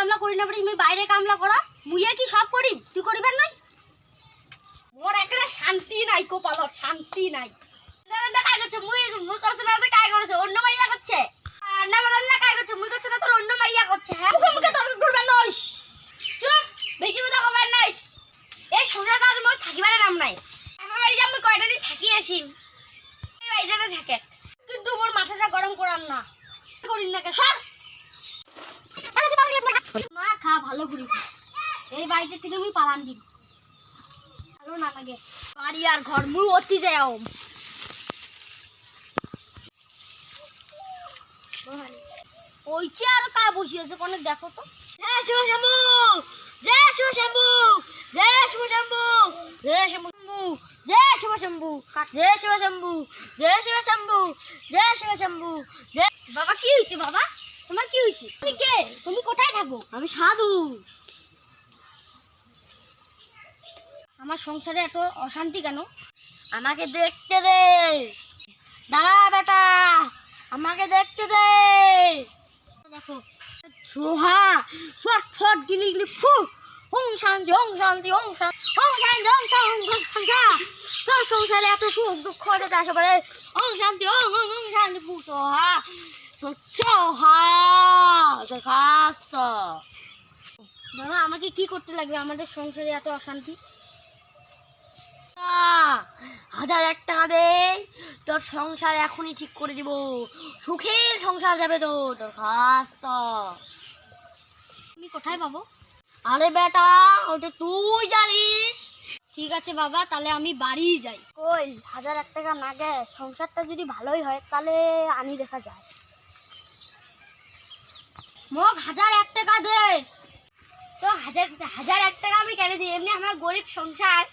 কামলা করি না পারি, মুই বাইরে কামলা করা মুইয়ে কি সব করি, তুই করিবেন না? মোর একটা শান্তি নাই কপালত, শান্তি নাই। কাজ করছে মুই, মুই করছে না কাজ করেছে অন্য মাইয়া করছে, রান্না বান্না কাজ করছে মুই করছে না তোর অন্য মাইয়া করছে। হ্যাঁ মুখে মুখে তর্ক করবেন নইস, চুপ, বেশি কথা কবেন নইস। এই সংসারটা আর মোর থাকিবার নাম নাই। আমার বাড়ি যে আমি কয়টা দিন থাকি আসি, এই বাড়িটাতে থাকে, কিন্তু মোর মাথাটা গরম করার না করিন না। সর মা, খা ভালো করি, এই বাড়িটা থেকে আমি পালান দিই, ভালো না লাগে বাড়ি আর ঘর মুই অতি যায়। ওই চেয়ার কা বসিয়েছে কোনে দেখো তো। জয় শিব শম্ভু, জয় শিব শম্ভু, জয় শিব শম্ভু, জয় শিব শম্ভু, জয় শিব শম্ভু, জয় শিব শম্ভু, জয় শিব শম্ভু, জয় শিব শম্ভু। বাবা কি হয়েছে? বাবা তোমার কি হয়েছে? তুমি কে? তুমি কোথায় থাকো? আমি সাধু। আমার সংসারে এত অশান্তি কেন? আমাকে দেখতে দে, দাঁড়া বেটা, আমাকে দেখতে দে। দেখো সোহা ফট ফট গিলি গিলি ফু, ওং শান্তি ওং শান্তি ওং শান্তি ওং শান্তি ওং শান্তি। তোর সংসারে এত সুখ দুঃখ যাতে আসে পারে, ওং শান্তি ওং ওং ওং শান্তি ফু সোহা সোহা। দেখাস বাবা আমাকে কি করতে লাগবে? আমাদের সংসারে এত অশান্তি। 1001 টাকা দে, তোর সংসার এখনই ঠিক করে দিব, সুখের সংসার যাবে তোর। তোর খাস তো তুমি কোথায় পাবো? আরে বেটা ওটা তুই জানিস। ঠিক আছে বাবা, তাহলে আমি বাড়ি যাই। কই 1001 টাকা না গে, সংসারটা যদি ভালোই হয় তাহলে আনি দেখা যায়। মোক 1001 টাকা দে। তো 1001 টাকা আমি কেন দিই? এমনি আমার গরিব সংসার।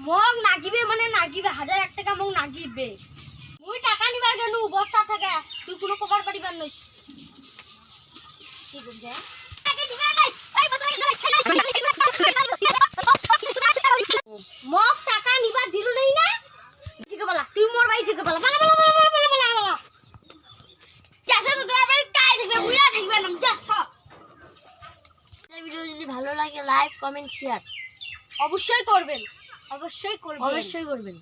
মগ নাগিবে মানে নাগিবে, 1001 টাকা মগ নাগিবে। মুই টাকা নিবার কেন বস্তা থেকে, তুই কোনো কবার পারিবার নইস। কি বুঝে মগ টাকা নিবার দিলু নাই না? ঠিক বলা, তুই মোর ভাই ঠিক বলা। বলা বলা বলা বলা বলা বলা যাচ্ছে তো তোমার বাড়ি কাই থাকবে, বুইয়া থাকবে না। যা সব। এই ভিডিও যদি ভালো লাগে লাইক কমেন্ট শেয়ার অবশ্যই করবেন, অবশ্যই করবেন, অবশ্যই করবেন।